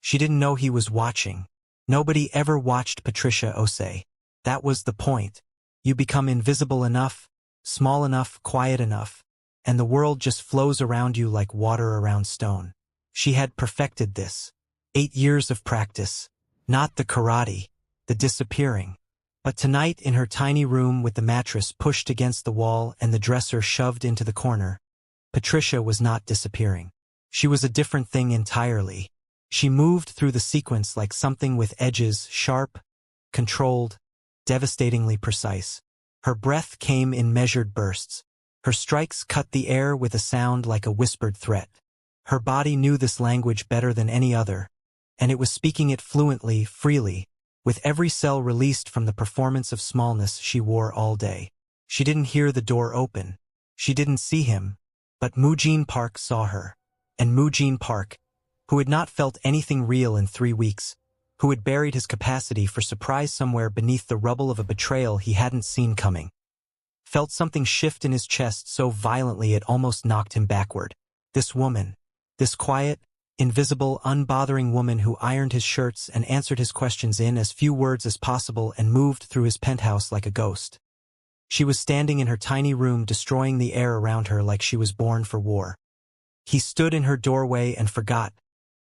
She didn't know he was watching. Nobody ever watched Patricia Osei. That was the point. You become invisible enough, small enough, quiet enough, and the world just flows around you like water around stone. She had perfected this. 8 years of practice. Not the karate, the disappearing. But tonight, in her tiny room with the mattress pushed against the wall and the dresser shoved into the corner, Patricia was not disappearing. She was a different thing entirely. She moved through the sequence like something with edges, sharp, controlled, devastatingly precise. Her breath came in measured bursts. Her strikes cut the air with a sound like a whispered threat. Her body knew this language better than any other, and it was speaking it fluently, freely, with every cell released from the performance of smallness she wore all day. She didn't hear the door open. She didn't see him, but Moo-jin Park saw her. And Moo-jin Park, who had not felt anything real in 3 weeks, who had buried his capacity for surprise somewhere beneath the rubble of a betrayal he hadn't seen coming, felt something shift in his chest so violently it almost knocked him backward. This woman, this quiet, invisible, unbothering woman who ironed his shirts and answered his questions in as few words as possible and moved through his penthouse like a ghost. She was standing in her tiny room destroying the air around her like she was born for war. He stood in her doorway and forgot,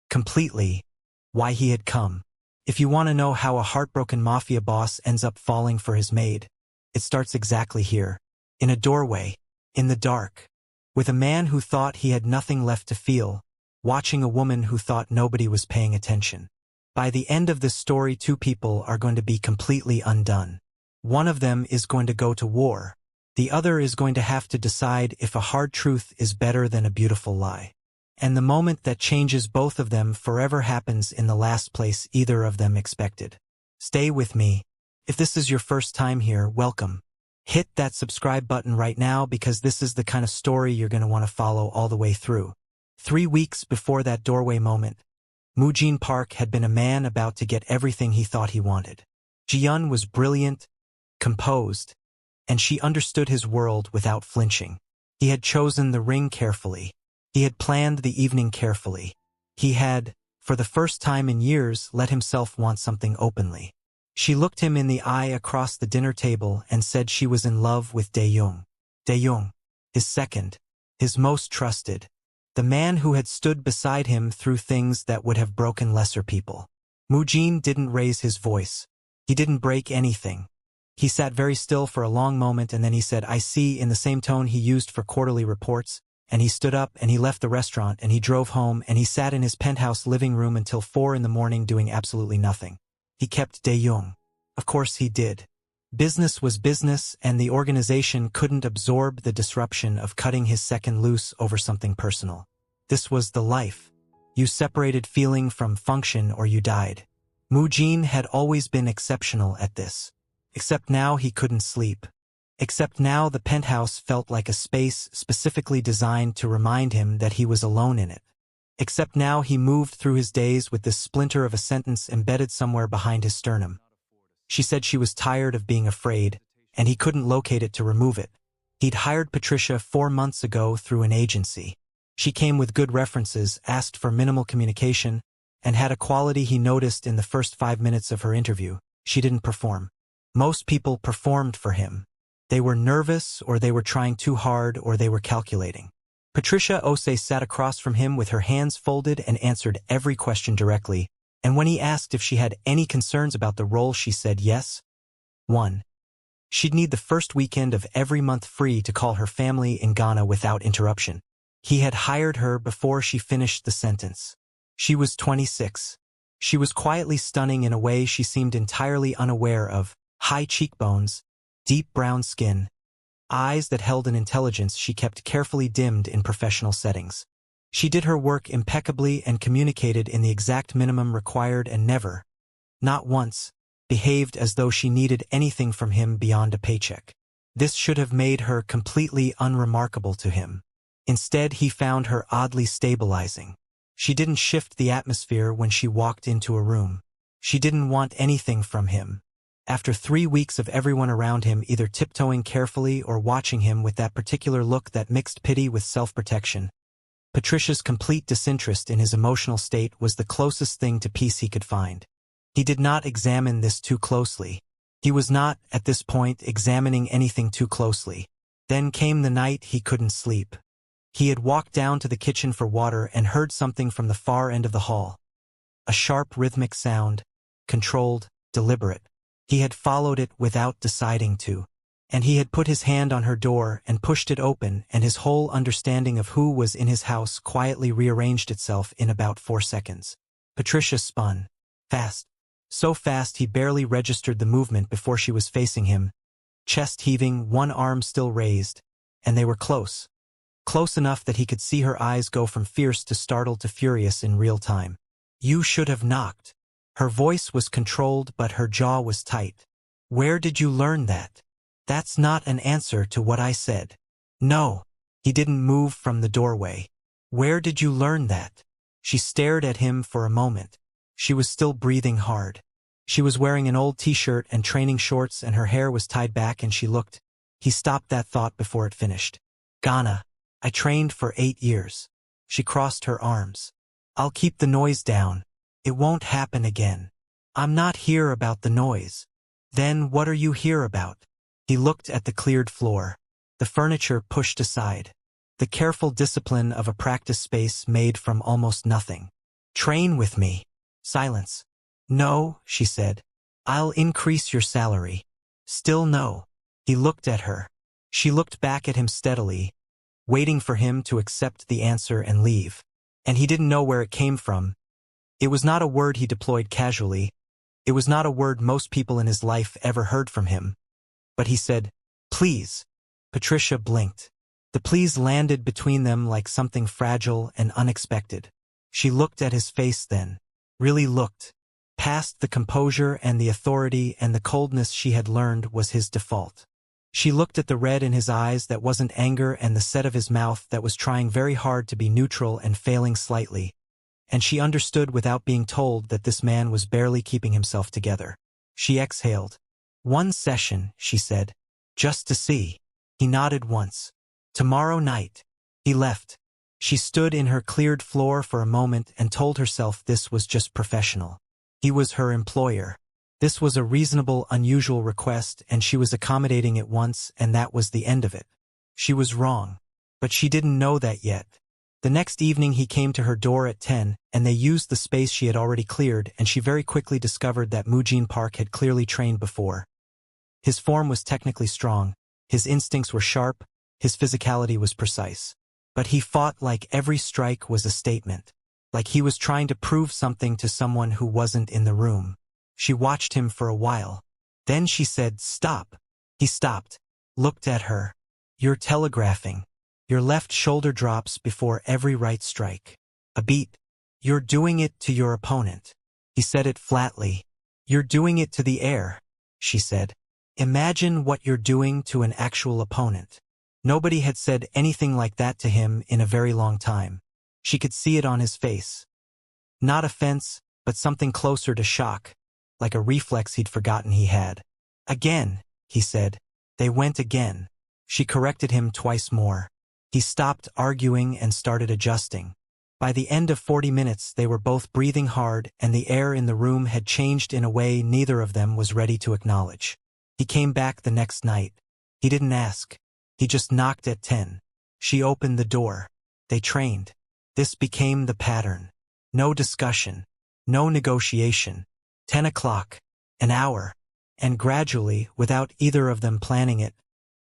completely, why he had come. If you want to know how a heartbroken mafia boss ends up falling for his maid, it starts exactly here, in a doorway, in the dark, with a man who thought he had nothing left to feel, watching a woman who thought nobody was paying attention. By the end of this story, 2 people are going to be completely undone. One of them is going to go to war. The other is going to have to decide if a hard truth is better than a beautiful lie. And the moment that changes both of them forever happens in the last place either of them expected. Stay with me. If this is your first time here, welcome. Hit that subscribe button right now because this is the kind of story you're going to want to follow all the way through. 3 weeks before that doorway moment, Moo-jin Park had been a man about to get everything he thought he wanted. Ji-yeon was brilliant, composed, and she understood his world without flinching. He had chosen the ring carefully. He had planned the evening carefully. He had, for the first time in years, let himself want something openly. She looked him in the eye across the dinner table and said she was in love with Dae-young. Dae-young, his second, his most trusted, the man who had stood beside him through things that would have broken lesser people. Moo-jin didn't raise his voice. He didn't break anything. He sat very still for a long moment and then he said, "I see," in the same tone he used for quarterly reports, and he stood up and he left the restaurant and he drove home and he sat in his penthouse living room until 4 in the morning doing absolutely nothing. He kept Dae-young. Of course he did. Business was business and the organization couldn't absorb the disruption of cutting his second loose over something personal. This was the life. You separated feeling from function or you died. Moo-jin had always been exceptional at this. Except now he couldn't sleep. Except now the penthouse felt like a space specifically designed to remind him that he was alone in it. Except now he moved through his days with this splinter of a sentence embedded somewhere behind his sternum. She said she was tired of being afraid, and he couldn't locate it to remove it. He'd hired Patricia 4 months ago through an agency. She came with good references, asked for minimal communication, and had a quality he noticed in the first 5 minutes of her interview. She didn't perform. Most people performed for him. They were nervous, or they were trying too hard, or they were calculating. Patricia Osei sat across from him with her hands folded and answered every question directly, and when he asked if she had any concerns about the role she said yes. 1. She'd need the first weekend of every month free to call her family in Ghana without interruption. He had hired her before she finished the sentence. She was 26. She was quietly stunning in a way she seemed entirely unaware of. High cheekbones, deep brown skin, eyes that held an intelligence she kept carefully dimmed in professional settings. She did her work impeccably and communicated in the exact minimum required and never, not once, behaved as though she needed anything from him beyond a paycheck. This should have made her completely unremarkable to him. Instead, he found her oddly stabilizing. She didn't shift the atmosphere when she walked into a room. She didn't want anything from him. After 3 weeks of everyone around him either tiptoeing carefully or watching him with that particular look that mixed pity with self-protection, Patricia's complete disinterest in his emotional state was the closest thing to peace he could find. He did not examine this too closely. He was not, at this point, examining anything too closely. Then came the night he couldn't sleep. He had walked down to the kitchen for water and heard something from the far end of the hall. A sharp rhythmic sound, controlled, deliberate. He had followed it without deciding to. And he had put his hand on her door and pushed it open, and his whole understanding of who was in his house quietly rearranged itself in about 4 seconds. Patricia spun. Fast. So fast he barely registered the movement before she was facing him, chest heaving, one arm still raised, and they were close. Close enough that he could see her eyes go from fierce to startled to furious in real time. "You should have knocked." Her voice was controlled, but her jaw was tight. "Where did you learn that?" "That's not an answer to what I said." "No." He didn't move from the doorway. "Where did you learn that?" She stared at him for a moment. She was still breathing hard. She was wearing an old t-shirt and training shorts, and her hair was tied back, and she looked. He stopped that thought before it finished. "Ghana. I trained for 8 years. She crossed her arms. "I'll keep the noise down. It won't happen again. I'm not here about the noise." "Then what are you here about?" He looked at the cleared floor. The furniture pushed aside. The careful discipline of a practice space made from almost nothing. "Train with me." Silence. "No," she said. "I'll increase your salary." Still no. He looked at her. She looked back at him steadily, waiting for him to accept the answer and leave. And he didn't know where it came from. It was not a word he deployed casually. It was not a word most people in his life ever heard from him. But he said, "Please." Patricia blinked. The please landed between them like something fragile and unexpected. She looked at his face then. Really looked. Past the composure and the authority and the coldness she had learned was his default. She looked at the red in his eyes that wasn't anger and the set of his mouth that was trying very hard to be neutral and failing slightly. And she understood without being told that this man was barely keeping himself together. She exhaled. "1 session," she said. "Just to see." He nodded once. "Tomorrow night." He left. She stood in her cleared floor for a moment and told herself this was just professional. He was her employer. This was a reasonable, unusual request, and she was accommodating it once, and that was the end of it. She was wrong. But she didn't know that yet. The next evening he came to her door at 10, and they used the space she had already cleared, and she very quickly discovered that Moo-jin Park had clearly trained before. His form was technically strong, his instincts were sharp, his physicality was precise. But he fought like every strike was a statement, like he was trying to prove something to someone who wasn't in the room. She watched him for a while. Then she said, "Stop." He stopped, looked at her. "You're telegraphing. Your left shoulder drops before every right strike. A beat. You're doing it to your opponent." He said it flatly. "You're doing it to the air," she said. "Imagine what you're doing to an actual opponent." Nobody had said anything like that to him in a very long time. She could see it on his face. Not offense, but something closer to shock, like a reflex he'd forgotten he had. "Again," he said. "They went again." She corrected him twice more. He stopped arguing and started adjusting. By the end of 40 minutes they were both breathing hard, and the air in the room had changed in a way neither of them was ready to acknowledge. He came back the next night. He didn't ask. He just knocked at 10. She opened the door. They trained. This became the pattern. No discussion. No negotiation. 10 o'clock. An hour. And gradually, without either of them planning it,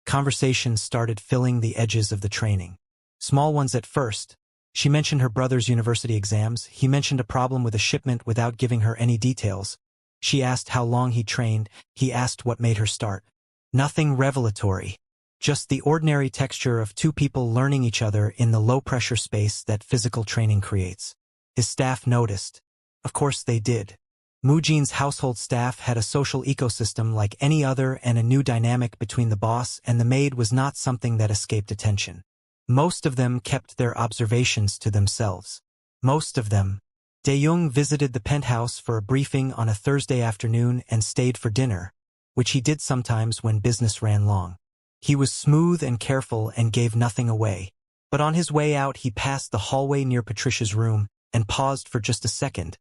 conversations started filling the edges of the training. Small ones at first. She mentioned her brother's university exams. He mentioned a problem with a shipment without giving her any details. She asked how long he trained. He asked what made her start. Nothing revelatory. Just the ordinary texture of two people learning each other in the low-pressure space that physical training creates. His staff noticed. Of course they did. Moo-jin's household staff had a social ecosystem like any other, and a new dynamic between the boss and the maid was not something that escaped attention. Most of them kept their observations to themselves. Most of them. Dae-young visited the penthouse for a briefing on a Thursday afternoon and stayed for dinner, which he did sometimes when business ran long. He was smooth and careful and gave nothing away. But on his way out he passed the hallway near Patricia's room and paused for just a second,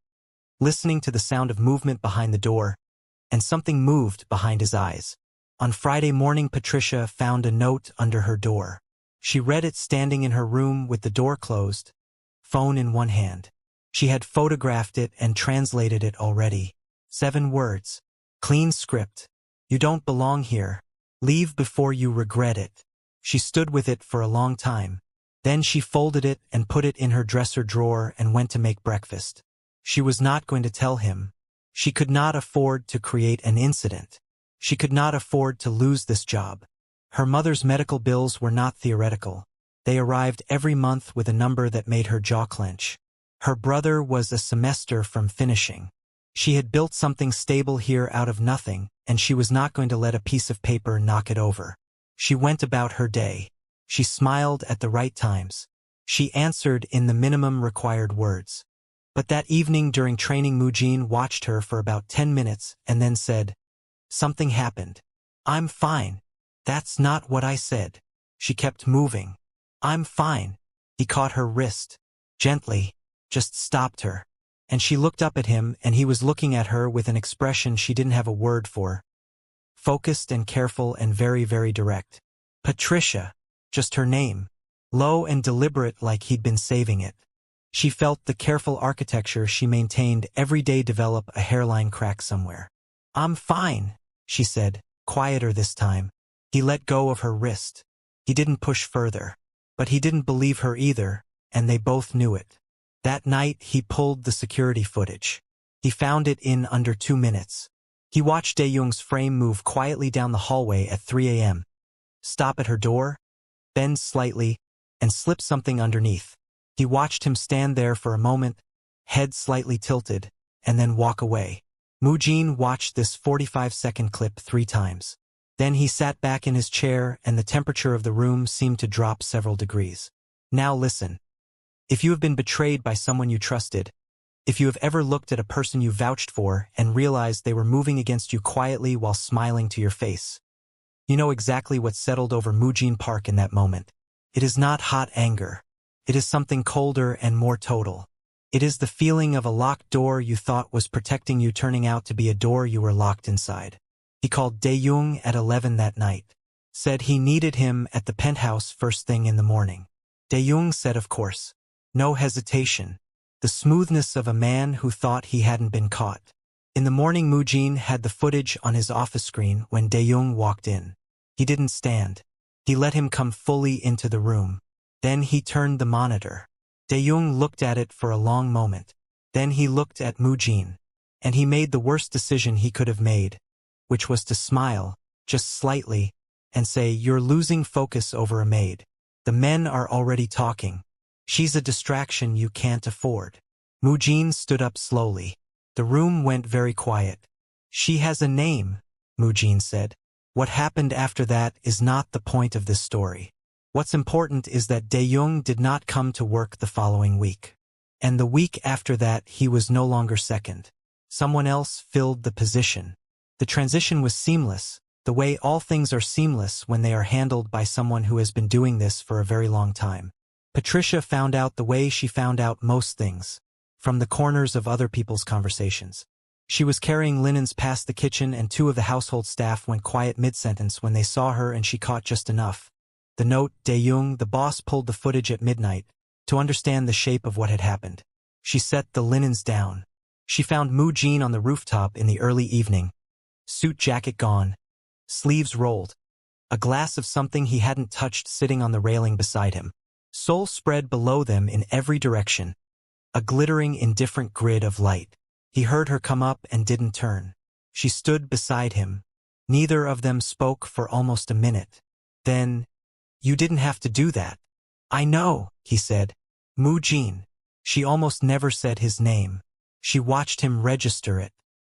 listening to the sound of movement behind the door, and something moved behind his eyes. On Friday morning Patricia found a note under her door. She read it standing in her room with the door closed, phone in one hand. She had photographed it and translated it already. 7 words. Clean script. You don't belong here. Leave before you regret it. She stood with it for a long time. Then she folded it and put it in her dresser drawer and went to make breakfast. She was not going to tell him. She could not afford to create an incident. She could not afford to lose this job. Her mother's medical bills were not theoretical. They arrived every month with a number that made her jaw clench. Her brother was a semester from finishing. She had built something stable here out of nothing, and she was not going to let a piece of paper knock it over. She went about her day. She smiled at the right times. She answered in the minimum required words. But that evening during training Moo-jin watched her for about 10 minutes and then said, "Something happened." "I'm fine." "That's not what I said." She kept moving. "I'm fine." He caught her wrist. Gently. Just stopped her. And she looked up at him and he was looking at her with an expression she didn't have a word for. Focused and careful and very, very direct. Patricia. Just her name. Low and deliberate like he'd been saving it. She felt the careful architecture she maintained every day develop a hairline crack somewhere. "I'm fine," she said, quieter this time. He let go of her wrist. He didn't push further. But he didn't believe her either, and they both knew it. That night he pulled the security footage. He found it in under 2 minutes. He watched Dae-young's frame move quietly down the hallway at 3 a.m. Stop at her door, bend slightly, and slip something underneath. He watched him stand there for a moment, head slightly tilted, and then walk away. Moo-jin watched this 45-second clip 3 times. Then he sat back in his chair and the temperature of the room seemed to drop several degrees. Now listen. If you have been betrayed by someone you trusted, if you have ever looked at a person you vouched for and realized they were moving against you quietly while smiling to your face, you know exactly what settled over Moo-jin Park in that moment. It is not hot anger. It is something colder and more total. It is the feeling of a locked door you thought was protecting you turning out to be a door you were locked inside. He called Dae-young at 11 that night. Said he needed him at the penthouse first thing in the morning. Dae-young said of course. No hesitation. The smoothness of a man who thought he hadn't been caught. In the morning Moo-jin had the footage on his office screen when Dae-young walked in. He didn't stand. He let him come fully into the room. Then he turned the monitor. Dae-young looked at it for a long moment. Then he looked at Moo-jin. And he made the worst decision he could have made, which was to smile, just slightly, and say, "You're losing focus over a maid. The men are already talking. She's a distraction you can't afford." Moo-jin stood up slowly. The room went very quiet. "She has a name," Moo-jin said. "What happened after that is not the point of this story. What's important is that Dae-young did not come to work the following week. And the week after that he was no longer second. Someone else filled the position. The transition was seamless, the way all things are seamless when they are handled by someone who has been doing this for a very long time. Patricia found out the way she found out most things, from the corners of other people's conversations. She was carrying linens past the kitchen and 2 of the household staff went quiet mid-sentence when they saw her and she caught just enough. The note, Dae-young, the boss pulled the footage at midnight, to understand the shape of what had happened. She set the linens down. She found Moo-jin on the rooftop in the early evening. Suit jacket gone. Sleeves rolled. A glass of something he hadn't touched sitting on the railing beside him. Seoul spread below them in every direction. A glittering, indifferent grid of light. He heard her come up and didn't turn. She stood beside him. Neither of them spoke for almost a minute. Then, "You didn't have to do that." "I know," he said. "Moo-jin." She almost never said his name. She watched him register it.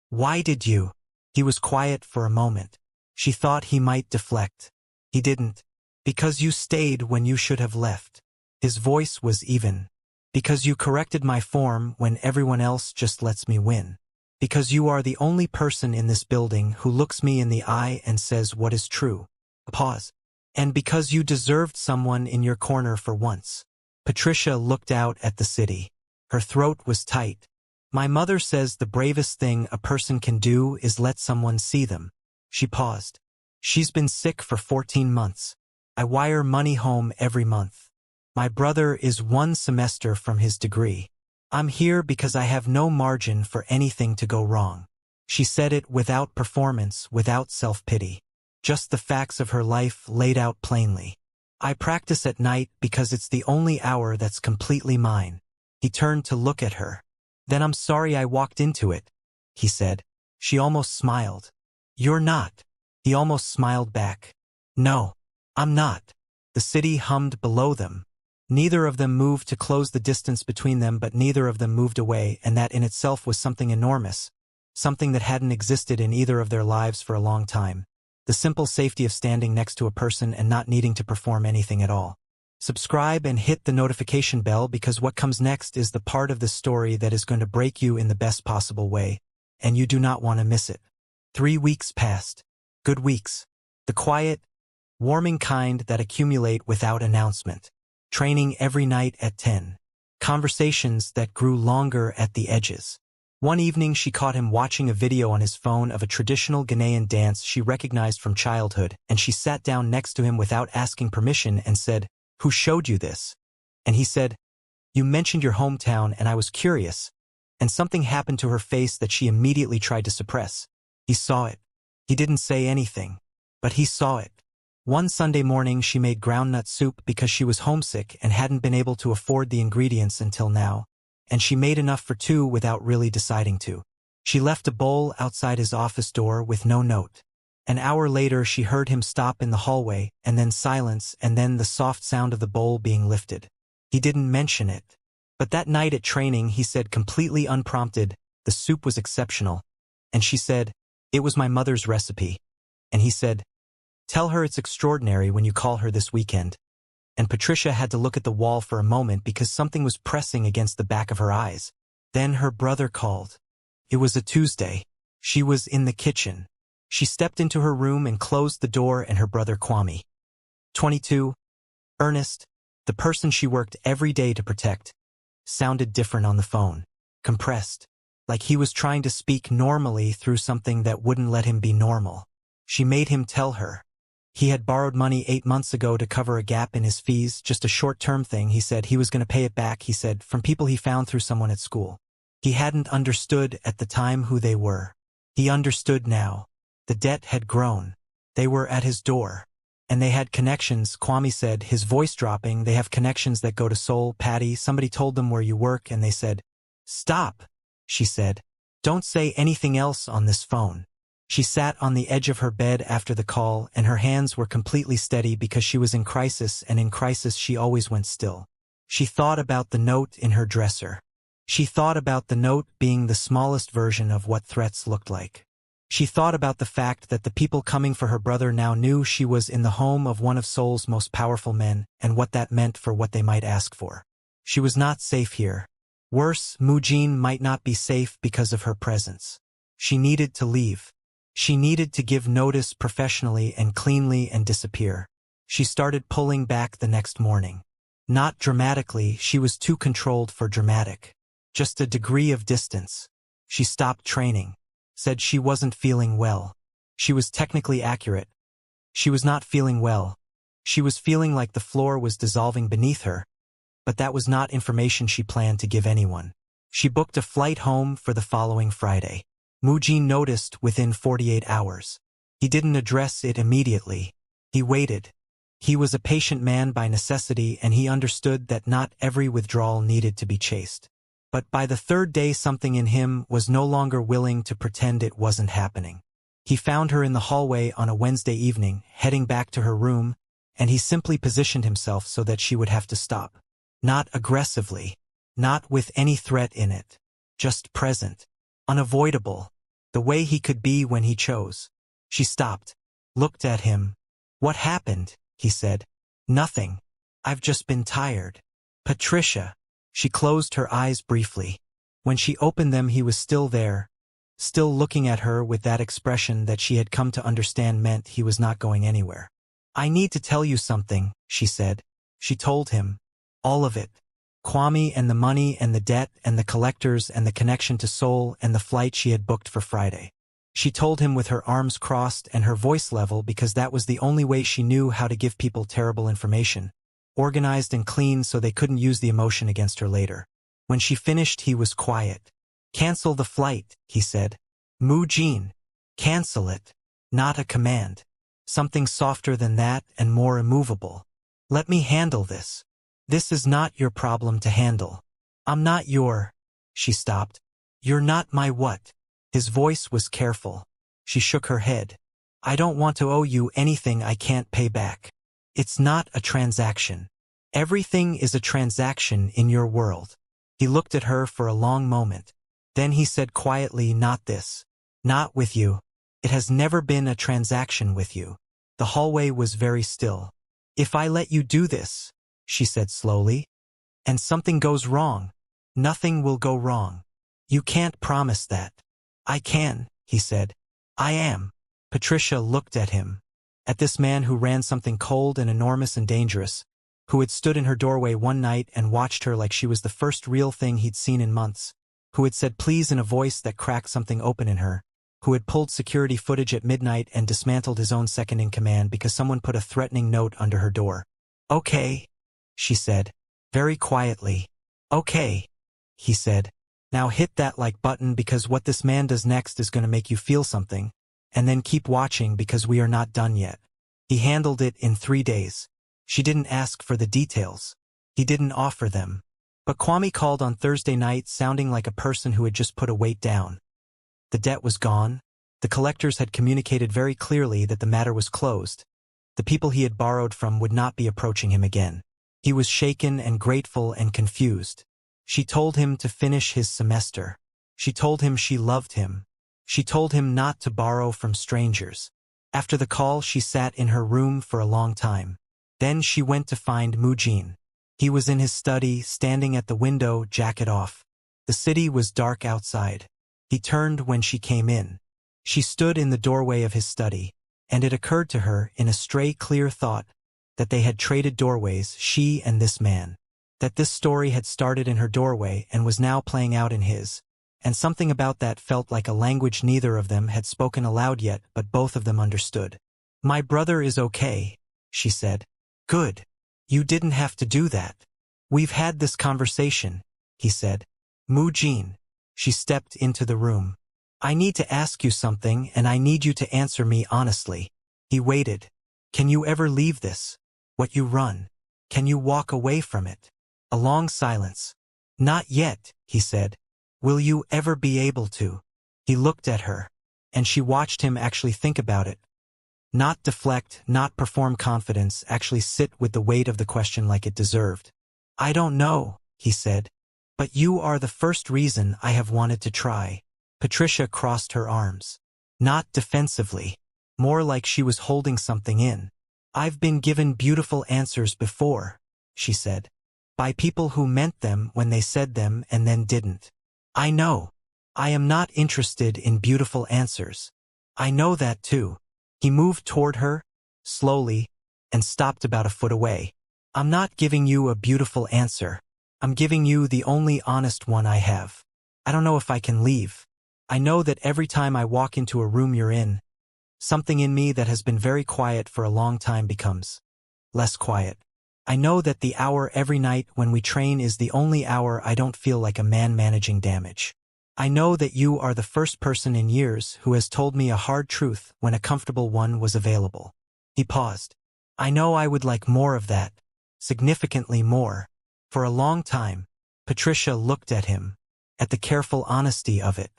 "Why did you?" He was quiet for a moment. She thought he might deflect. He didn't. "Because you stayed when you should have left." His voice was even. "Because you corrected my form when everyone else just lets me win. Because you are the only person in this building who looks me in the eye and says what is true." A pause. And because you deserved someone in your corner for once. Patricia looked out at the city. Her throat was tight. My mother says the bravest thing a person can do is let someone see them. She paused. She's been sick for 14 months. I wire money home every month. My brother is 1 semester from his degree. I'm here because I have no margin for anything to go wrong. She said it without performance, without self-pity. Just the facts of her life laid out plainly. I practice at night because it's the only hour that's completely mine. He turned to look at her. Then I'm sorry I walked into it, he said. She almost smiled. You're not. He almost smiled back. No, I'm not. The city hummed below them. Neither of them moved to close the distance between them, but neither of them moved away, and that in itself was something enormous, something that hadn't existed in either of their lives for a long time. The simple safety of standing next to a person and not needing to perform anything at all. Subscribe and hit the notification bell because what comes next is the part of the story that is going to break you in the best possible way, and you do not want to miss it. 3 weeks passed. Good weeks. The quiet, warming kind that accumulate without announcement. Training every night at 10. Conversations that grew longer at the edges. One evening she caught him watching a video on his phone of a traditional Ghanaian dance she recognized from childhood, and she sat down next to him without asking permission and said, "Who showed you this?" And he said, "You mentioned your hometown and I was curious." And something happened to her face that she immediately tried to suppress. He saw it. He didn't say anything, but he saw it. One Sunday morning she made groundnut soup because she was homesick and hadn't been able to afford the ingredients until now, and she made enough for 2 without really deciding to. She left a bowl outside his office door with no note. An hour later she heard him stop in the hallway, and then silence, and then the soft sound of the bowl being lifted. He didn't mention it. But that night at training he said completely unprompted, "The soup was exceptional." And she said, "It was my mother's recipe." And he said, "Tell her it's extraordinary when you call her this weekend." And Patricia had to look at the wall for a moment because something was pressing against the back of her eyes. Then her brother called. It was a Tuesday. She was in the kitchen. She stepped into her room and closed the door, and her brother Kwame, 22, Ernest, the person she worked every day to protect, sounded different on the phone. Compressed. Like he was trying to speak normally through something that wouldn't let him be normal. She made him tell her. He had borrowed money 8 months ago to cover a gap in his fees, just a short-term thing. He said he was going to pay it back, he said, from people he found through someone at school. He hadn't understood at the time who they were. He understood now. The debt had grown. They were at his door. And they had connections, Kwame said, his voice dropping. They have connections that go to Seoul, Patty. Somebody told them where you work, and they said, "Stop," she said. "Don't say anything else on this phone." She sat on the edge of her bed after the call, and her hands were completely steady because she was in crisis, and in crisis she always went still. She thought about the note in her dresser. She thought about the note being the smallest version of what threats looked like. She thought about the fact that the people coming for her brother now knew she was in the home of one of Seoul's most powerful men, and what that meant for what they might ask for. She was not safe here. Worse, Moo-jin might not be safe because of her presence. She needed to leave. She needed to give notice professionally and cleanly and disappear. She started pulling back the next morning. Not dramatically, she was too controlled for dramatic. Just a degree of distance. She stopped training. Said she wasn't feeling well. She was technically accurate. She was not feeling well. She was feeling like the floor was dissolving beneath her. But that was not information she planned to give anyone. She booked a flight home for the following Friday. Moo-jin noticed within 48 hours. He didn't address it immediately. He waited. He was a patient man by necessity, and he understood that not every withdrawal needed to be chased. But by the third day something in him was no longer willing to pretend it wasn't happening. He found her in the hallway on a Wednesday evening, heading back to her room, and he simply positioned himself so that she would have to stop. Not aggressively. Not with any threat in it. Just present. Unavoidable. The way he could be when he chose. She stopped. Looked at him. "What happened?" he said. "Nothing. I've just been tired." "Patricia." She closed her eyes briefly. When she opened them he was still there, still looking at her with that expression that she had come to understand meant he was not going anywhere. I need to tell you something, she said. She told him. All of it. Kwame and the money and the debt and the collectors and the connection to Seoul and the flight she had booked for Friday. She told him with her arms crossed and her voice level because that was the only way she knew how to give people terrible information. Organized and clean so they couldn't use the emotion against her later. When she finished, he was quiet. Cancel the flight, he said. Moo-jin. Cancel it. Not a command. Something softer than that and more immovable. Let me handle this. This is not your problem to handle. I'm not your... She stopped. You're not my what? His voice was careful. She shook her head. I don't want to owe you anything I can't pay back. It's not a transaction. Everything is a transaction in your world. He looked at her for a long moment. Then he said quietly, not this. Not with you. It has never been a transaction with you. The hallway was very still. If I let you do this, she said slowly, and something goes wrong, nothing will go wrong. You can't promise that. I can, he said. I am. Patricia looked at him. At this man who ran something cold and enormous and dangerous, who had stood in her doorway one night and watched her like she was the first real thing he'd seen in months, who had said please in a voice that cracked something open in her, who had pulled security footage at midnight and dismantled his own second-in-command because someone put a threatening note under her door. Okay, she said, very quietly. Okay, he said. Now hit that like button because what this man does next is going to make you feel something, and then keep watching because we are not done yet. He handled it in 3 days. She didn't ask for the details. He didn't offer them. But Kwame called on Thursday night sounding like a person who had just put a weight down. The debt was gone. The collectors had communicated very clearly that the matter was closed. The people he had borrowed from would not be approaching him again. He was shaken and grateful and confused. She told him to finish his semester. She told him she loved him. She told him not to borrow from strangers. After the call, she sat in her room for a long time. Then she went to find Moo-jin. He was in his study, standing at the window, jacket off. The city was dark outside. He turned when she came in. She stood in the doorway of his study, and it occurred to her, in a stray clear thought, that they had traded doorways, she and this man. That this story had started in her doorway and was now playing out in his. And something about that felt like a language neither of them had spoken aloud yet, but both of them understood. My brother is okay, she said. Good. You didn't have to do that. We've had this conversation, he said. Moo-jin. She stepped into the room. I need to ask you something and I need you to answer me honestly. He waited. Can you ever leave this? What you run? Can you walk away from it? A long silence. Not yet, he said. Will you ever be able to? He looked at her. And she watched him actually think about it. Not deflect, not perform confidence, actually sit with the weight of the question like it deserved. I don't know, he said. But you are the first reason I have wanted to try. Patricia crossed her arms. Not defensively. More like she was holding something in. I've been given beautiful answers before, she said. By people who meant them when they said them and then didn't. I know. I am not interested in beautiful answers. I know that too. He moved toward her, slowly, and stopped about a foot away. I'm not giving you a beautiful answer. I'm giving you the only honest one I have. I don't know if I can leave. I know that every time I walk into a room you're in, something in me that has been very quiet for a long time becomes less quiet. I know that the hour every night when we train is the only hour I don't feel like a man managing damage. I know that you are the first person in years who has told me a hard truth when a comfortable one was available. He paused. I know I would like more of that, significantly more. For a long time, Patricia looked at him, at the careful honesty of it,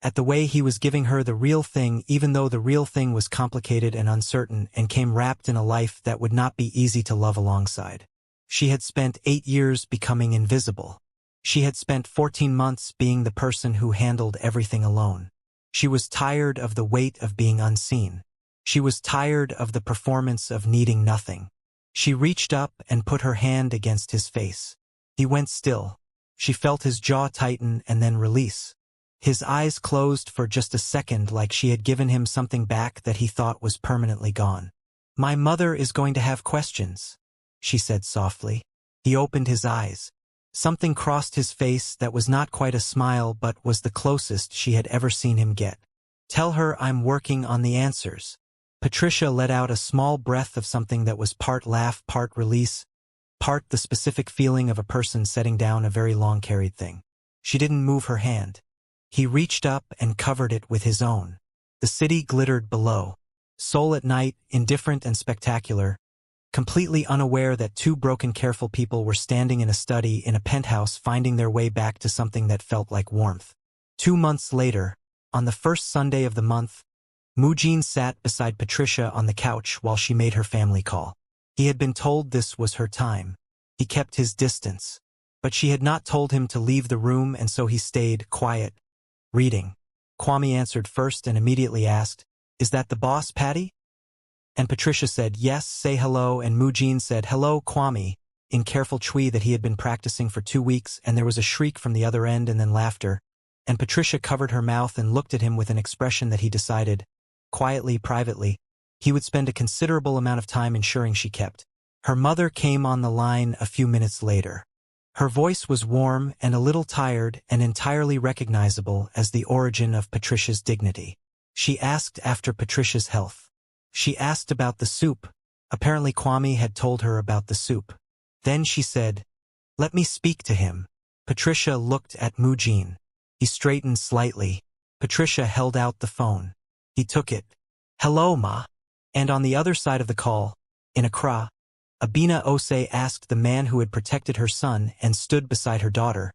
at the way he was giving her the real thing even though the real thing was complicated and uncertain and came wrapped in a life that would not be easy to love alongside. She had spent 8 years becoming invisible. She had spent 14 months being the person who handled everything alone. She was tired of the weight of being unseen. She was tired of the performance of needing nothing. She reached up and put her hand against his face. He went still. She felt his jaw tighten and then release. His eyes closed for just a second like she had given him something back that he thought was permanently gone. My mother is going to have questions, she said softly. He opened his eyes. Something crossed his face that was not quite a smile but was the closest she had ever seen him get. Tell her I'm working on the answers. Patricia let out a small breath of something that was part laugh, part release, part the specific feeling of a person setting down a very long-carried thing. She didn't move her hand. He reached up and covered it with his own. The city glittered below. Seoul at night, indifferent and spectacular, completely unaware that two broken careful people were standing in a study in a penthouse finding their way back to something that felt like warmth. 2 months later, on the first Sunday of the month, Moo-jin sat beside Patricia on the couch while she made her family call. He had been told this was her time. He kept his distance. But she had not told him to leave the room, and so he stayed, quiet, reading. Kwame answered first and immediately asked, "Is that the boss, Patty?" And Patricia said, "Yes, say hello," and Moo-jin said, "Hello, Kwame," in careful Twi that he had been practicing for 2 weeks, and there was a shriek from the other end and then laughter, and Patricia covered her mouth and looked at him with an expression that he decided, quietly, privately, he would spend a considerable amount of time ensuring she kept. Her mother came on the line a few minutes later. Her voice was warm and a little tired and entirely recognizable as the origin of Patricia's dignity. She asked after Patricia's health. She asked about the soup. Apparently Kwame had told her about the soup. Then she said, "Let me speak to him." Patricia looked at Moo-jin. He straightened slightly. Patricia held out the phone. He took it. "Hello, Ma." And on the other side of the call, in Accra, Abina Osei asked the man who had protected her son and stood beside her daughter,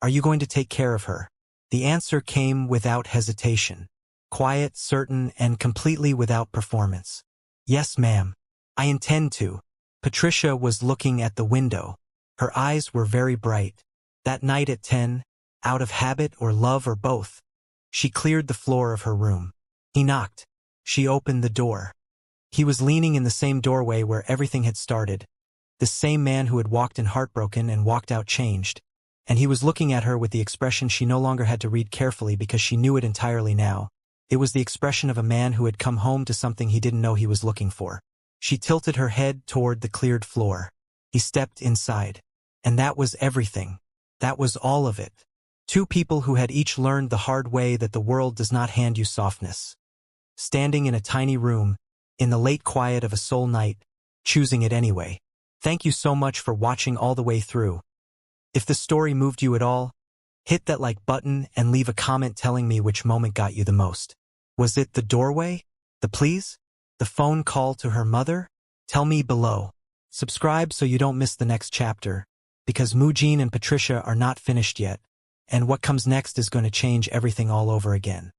"Are you going to take care of her?" The answer came without hesitation. Quiet, certain, and completely without performance. "Yes, ma'am. I intend to." Patricia was looking at the window. Her eyes were very bright. That night at 10, out of habit or love or both, she cleared the floor of her room. He knocked. She opened the door. He was leaning in the same doorway where everything had started, the same man who had walked in Heartbroken and walked out changed, and he was looking at her with the expression she no longer had to read carefully because she knew it entirely now. It was the expression of a man who had come home to something he didn't know he was looking for. She tilted her head toward the cleared floor. He stepped inside. And that was everything. That was all of it. Two people who had each learned the hard way that the world does not hand you softness. Standing in a tiny room, in the late quiet of a Seoul night, choosing it anyway. Thank you so much for watching all the way through. If the story moved you at all, hit that like button and leave a comment telling me which moment got you the most. Was it the doorway? The please? The phone call to her mother? Tell me below. Subscribe so you don't miss the next chapter, because Moo-jin and Patricia are not finished yet, and what comes next is going to change everything all over again.